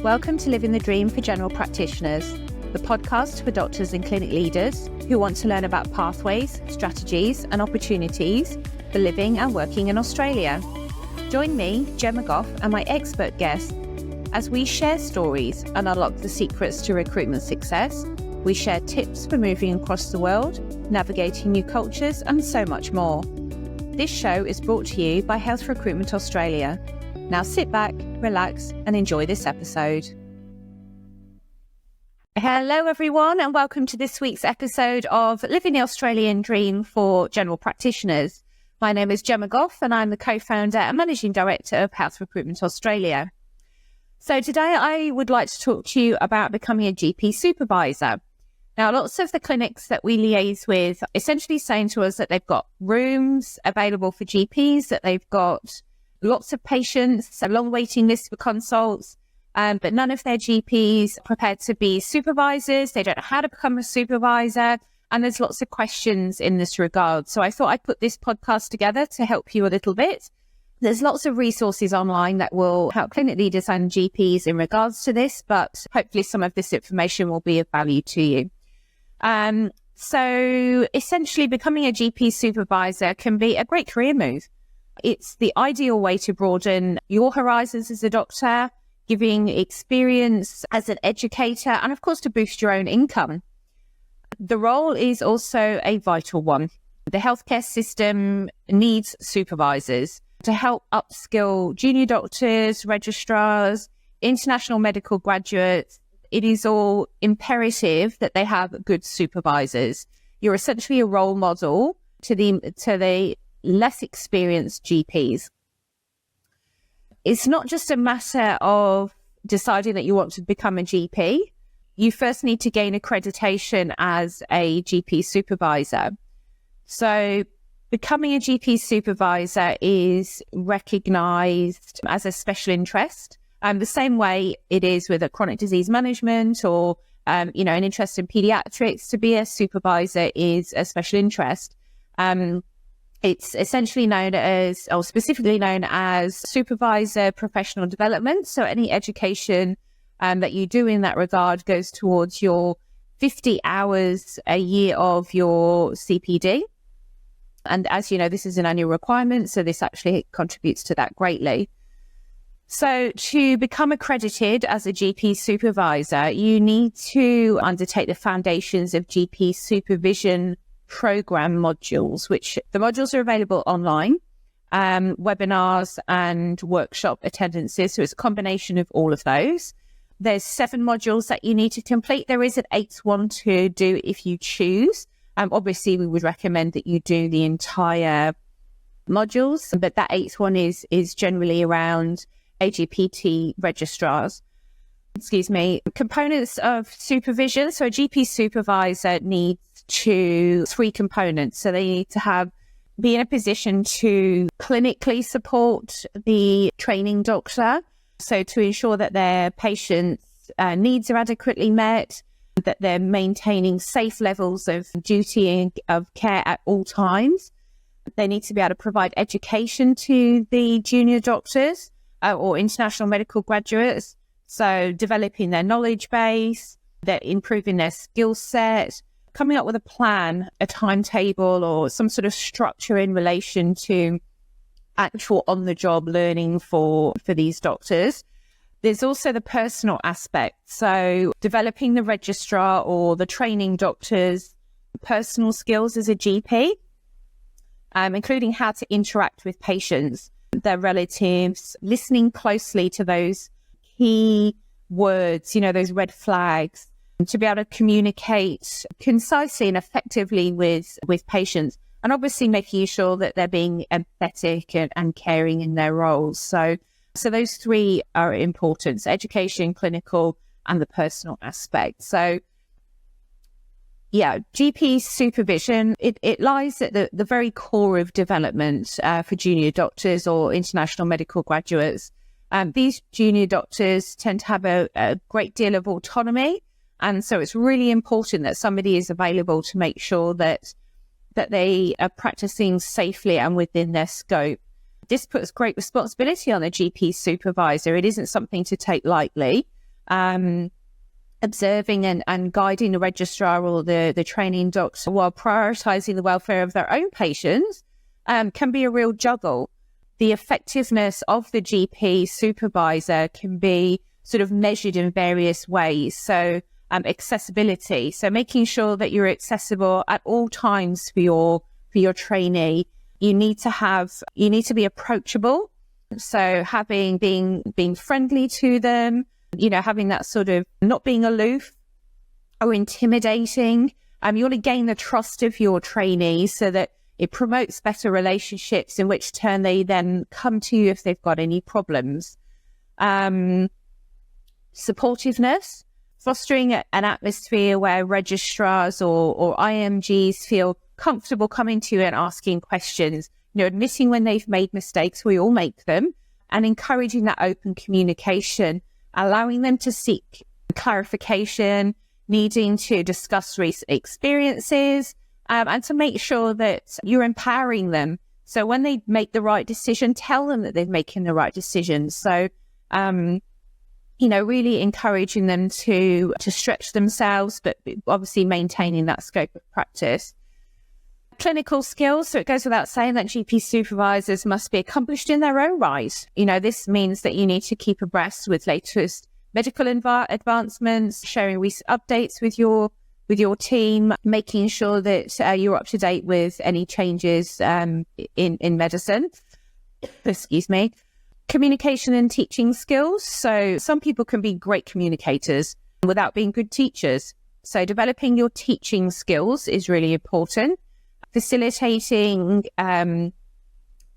Welcome to Living the Dream for General Practitioners, the podcast for doctors and clinic leaders who want to learn about pathways, strategies and opportunities for living and working in Australia. Join me, Gemma Gough, and my expert guests as we share stories and unlock the secrets to recruitment success. We share tips for moving across the world, navigating new cultures, and so much more. This show is brought to you by Recruitment Australia. Now sit back, relax, and enjoy this episode. Hello, everyone, and welcome to this week's episode of Living the Australian Dream for General Practitioners. My name is Gemma Gough, and I'm the co-founder and managing director of Health Recruitment Australia. So today I would like to talk to you about becoming a GP supervisor. Now, lots of the clinics that we liaise with are essentially saying to us that they've got rooms available for GPs, that they've got lots of patients, a long waiting list for consults, but none of their GPs are prepared to be supervisors. They don't know how to become a supervisor, and there's lots of questions in this regard. So I thought I'd put this podcast together to help you a little bit. There's lots of resources online that will help clinic leaders and GPs in regards to this, but hopefully some of this information will be of value to you. So essentially becoming a GP supervisor can be a great career move. It's the ideal way to broaden your horizons as a doctor, giving experience as an educator, and of course to boost your own income. The role is also a vital one. The healthcare system needs supervisors to help upskill junior doctors, registrars, international medical graduates. It is all imperative that they have good supervisors. You're essentially a role model to the less experienced GPs. It's not just a matter of deciding that you want to become a GP. You first need to gain accreditation as a GP supervisor. So becoming a GP supervisor is recognised as a special interest, the same way it is with a chronic disease management or an interest in paediatrics. To be a supervisor is a special interest. It's essentially known as, or specifically known as, supervisor professional development. So any education that you do in that regard goes towards your 50 hours a year of your CPD. And as you know, this is an annual requirement, so this actually contributes to that greatly. So to become accredited as a GP supervisor, you need to undertake the foundations of GP supervision program modules, which the modules are available online, webinars and workshop attendances. So it's a combination of all of those. There's 7 modules that you need to complete. There is an 8th one to do if you choose. Obviously, we would recommend that you do the entire modules, but that 8th one is generally around AGPT registrars. Components of supervision. So a GP supervisor needs 3 components. So they need to be in a position to clinically support the training doctor. So to ensure that their patients' needs are adequately met, that they're maintaining safe levels of duty and of care at all times. They need to be able to provide education to the junior doctors or international medical graduates. So developing their knowledge base, they're improving their skill set, coming up with a plan, a timetable, or some sort of structure in relation to actual on-the-job learning for these doctors. There's also the personal aspect. So developing the registrar or the training doctor's personal skills as a GP, including how to interact with patients, their relatives, listening closely to those key words, those red flags, to be able to communicate concisely and effectively with patients, and obviously making sure that they're being empathetic and caring in their roles. So those 3 are important: so education, clinical, and the personal aspect. So GP supervision, it lies at the very core of development for junior doctors or international medical graduates. These junior doctors tend to have a great deal of autonomy, and so it's really important that somebody is available to make sure that they are practicing safely and within their scope. This puts great responsibility on a GP supervisor. It isn't something to take lightly. observing and guiding the registrar or the training doctor while prioritising the welfare of their own patients can be a real juggle. The effectiveness of the GP supervisor can be sort of measured in various ways. So accessibility, so making sure that you're accessible at all times for your trainee. You need to be approachable. So being friendly to them, having that sort of not being aloof or intimidating. You want to gain the trust of your trainees so that it promotes better relationships, in which turn they then come to you if they've got any problems. Supportiveness, fostering an atmosphere where registrars or IMGs feel comfortable coming to you and asking questions, admitting when they've made mistakes, we all make them, and encouraging that open communication, allowing them to seek clarification, needing to discuss recent experiences, and to make sure that you're empowering them. So when they make the right decision, tell them that they're making the right decision. So, really encouraging them to stretch themselves, but obviously maintaining that scope of practice. Clinical skills. So it goes without saying that GP supervisors must be accomplished in their own right. This means that you need to keep abreast with latest medical advancements, sharing recent updates with your team, making sure that you're up to date with any changes in medicine. Excuse me. Communication and teaching skills. So some people can be great communicators without being good teachers. So developing your teaching skills is really important. Facilitating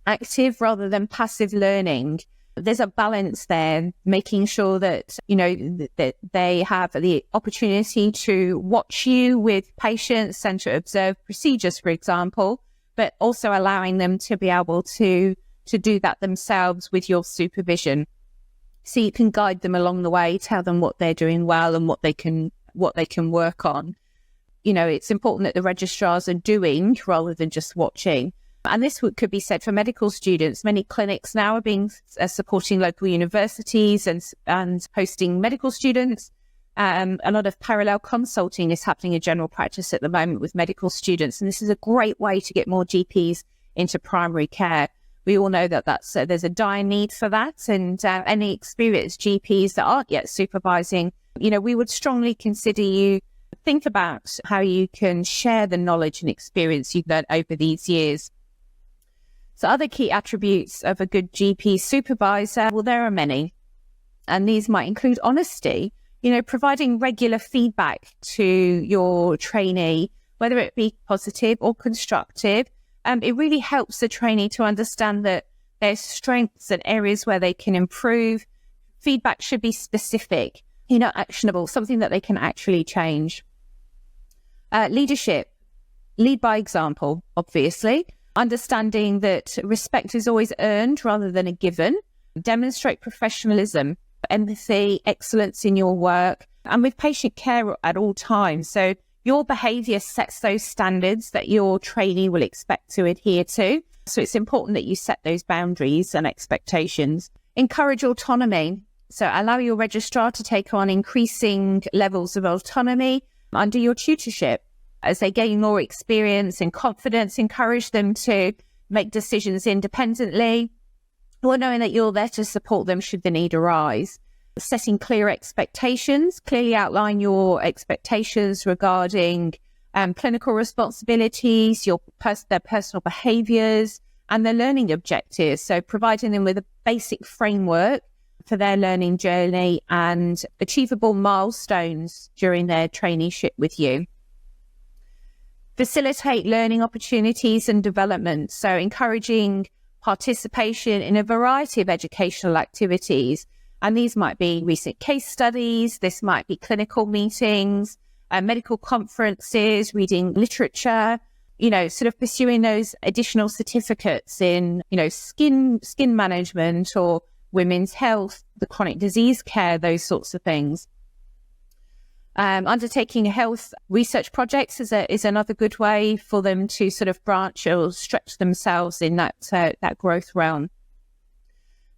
active rather than passive learning. There's a balance there, making sure that, that they have the opportunity to watch you with patients and to observe procedures, for example, but also allowing them to be able to do that themselves with your supervision. So you can guide them along the way, tell them what they're doing well and what they can work on. It's important that the registrars are doing rather than just watching. And this could be said for medical students. Many clinics now are supporting local universities and hosting medical students. A lot of parallel consulting is happening in general practice at the moment with medical students. And this is a great way to get more GPs into primary care. We all know that there's a dire need for that. And any experienced GPs that aren't yet supervising, we would strongly consider you think about how you can share the knowledge and experience you've learned over these years. So other key attributes of a good GP supervisor, well, there are many. And these might include honesty, providing regular feedback to your trainee, whether it be positive or constructive. It really helps the trainee to understand that there's strengths and areas where they can improve. Feedback should be specific, actionable, something that they can actually change. Leadership, lead by example, obviously. Understanding that respect is always earned rather than a given. Demonstrate professionalism, empathy, excellence in your work, and with patient care at all times. So your behaviour sets those standards that your trainee will expect to adhere to. So it's important that you set those boundaries and expectations. Encourage autonomy. So allow your registrar to take on increasing levels of autonomy under your tutorship. As they gain more experience and confidence, encourage them to make decisions independently, while knowing that you're there to support them should the need arise. Setting clear expectations, clearly outline your expectations regarding clinical responsibilities, their personal behaviours and their learning objectives. So providing them with a basic framework for their learning journey and achievable milestones during their traineeship with you. Facilitate learning opportunities and development. So encouraging participation in a variety of educational activities. And these might be recent case studies, this might be clinical meetings, medical conferences, reading literature, sort of pursuing those additional certificates in, skin management or women's health, the chronic disease care, those sorts of things. Undertaking health research projects is another good way for them to sort of branch or stretch themselves in that growth realm.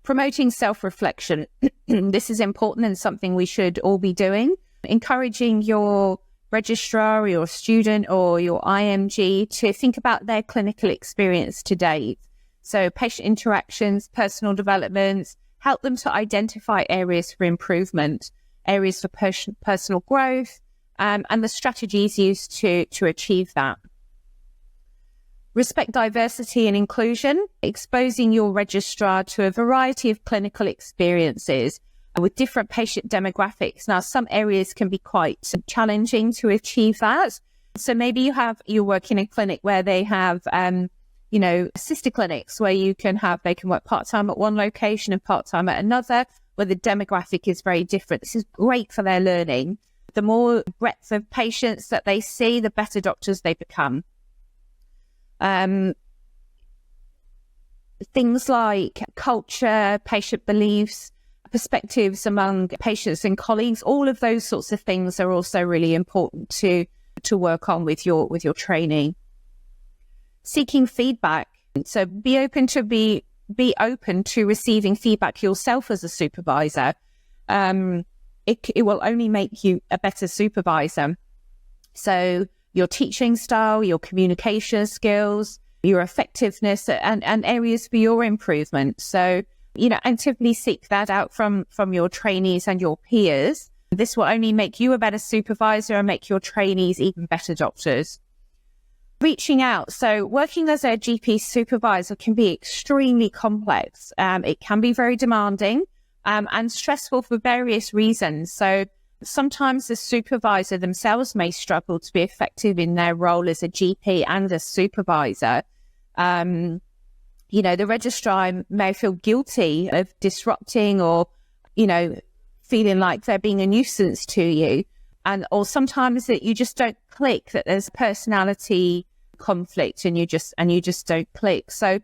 Promoting self-reflection. This is important and something we should all be doing. Encouraging your registrar or your student or your IMG to think about their clinical experience to date. So patient interactions, personal development, help them to identify areas for improvement, areas for personal growth, and the strategies used to achieve that. Respect diversity and inclusion, exposing your registrar to a variety of clinical experiences with different patient demographics. Now, some areas can be quite challenging to achieve that. So maybe you work in a clinic where they have, sister clinics where they can work part-time at one location and part-time at another, where the demographic is very different. This is great for their learning. The more breadth of patients that they see, the better doctors they become. Things like culture, patient beliefs, perspectives among patients and colleagues, all of those sorts of things are also really important to work on with your training. Seeking feedback. So be open to receiving feedback yourself as a supervisor. It will only make you a better supervisor. So your teaching style, your communication skills, your effectiveness, and areas for your improvement. So, actively seek that out from your trainees and your peers. This will only make you a better supervisor and make your trainees even better doctors. Reaching out. So working as a GP supervisor can be extremely complex. It can be very demanding and stressful for various reasons. So sometimes the supervisor themselves may struggle to be effective in their role as a GP and a supervisor. The registrar may feel guilty of disrupting or, feeling like they're being a nuisance to you. Or sometimes that you just don't click, that there's personality conflict and you just don't click. So,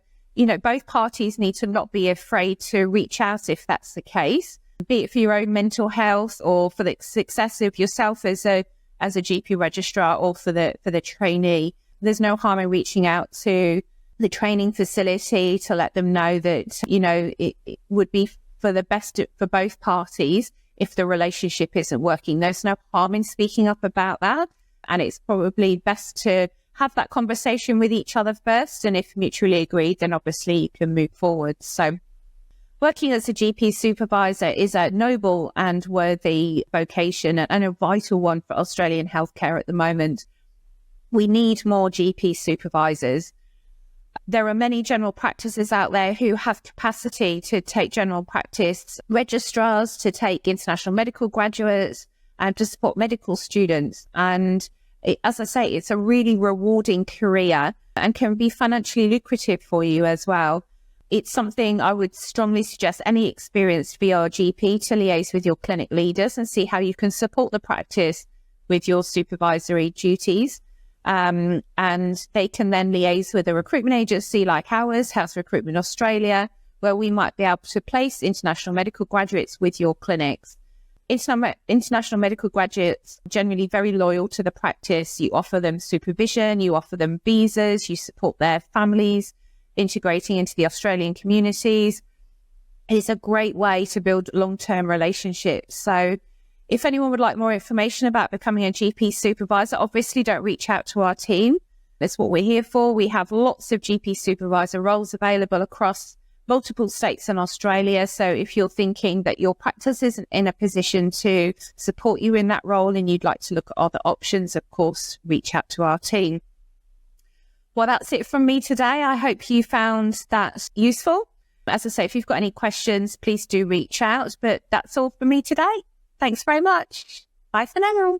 both parties need to not be afraid to reach out if that's the case, be it for your own mental health or for the success of yourself as a GP registrar or for the trainee. There's no harm in reaching out to the training facility to let them know that, it would be for the best for both parties if the relationship isn't working. There's no harm in speaking up about that. And it's probably best to have that conversation with each other first. And if mutually agreed, then obviously you can move forward. So working as a GP supervisor is a noble and worthy vocation and a vital one for Australian healthcare at the moment. We need more GP supervisors. There are many general practices out there who have capacity to take general practice registrars, to take international medical graduates, and to support medical students. And as I say, it's a really rewarding career and can be financially lucrative for you as well. It's something I would strongly suggest any experienced VR GP to liaise with your clinic leaders and see how you can support the practice with your supervisory duties. And they can then liaise with a recruitment agency like ours, Health Recruitment Australia, where we might be able to place international medical graduates with your clinics. International medical graduates are generally very loyal to the practice. You offer them supervision, you offer them visas, you support their families integrating into the Australian communities. It's a great way to build long-term relationships. So if anyone would like more information about becoming a GP supervisor, obviously don't reach out to our team. That's what we're here for. We have lots of GP supervisor roles available across multiple states in Australia. So if you're thinking that your practice isn't in a position to support you in that role and you'd like to look at other options, of course, reach out to our team. Well, that's it from me today. I hope you found that useful. As I say, if you've got any questions, please do reach out. But that's all for me today. Thanks very much. Bye for now.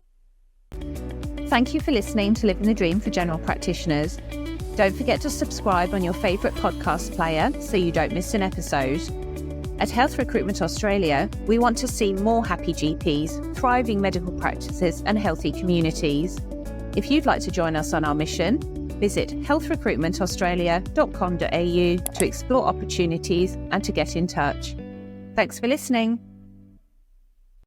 Thank you for listening to Living the Dream for General Practitioners. Don't forget to subscribe on your favourite podcast player so you don't miss an episode. At Health Recruitment Australia, we want to see more happy GPs, thriving medical practices and healthy communities. If you'd like to join us on our mission, visit healthrecruitmentaustralia.com.au to explore opportunities and to get in touch. Thanks for listening.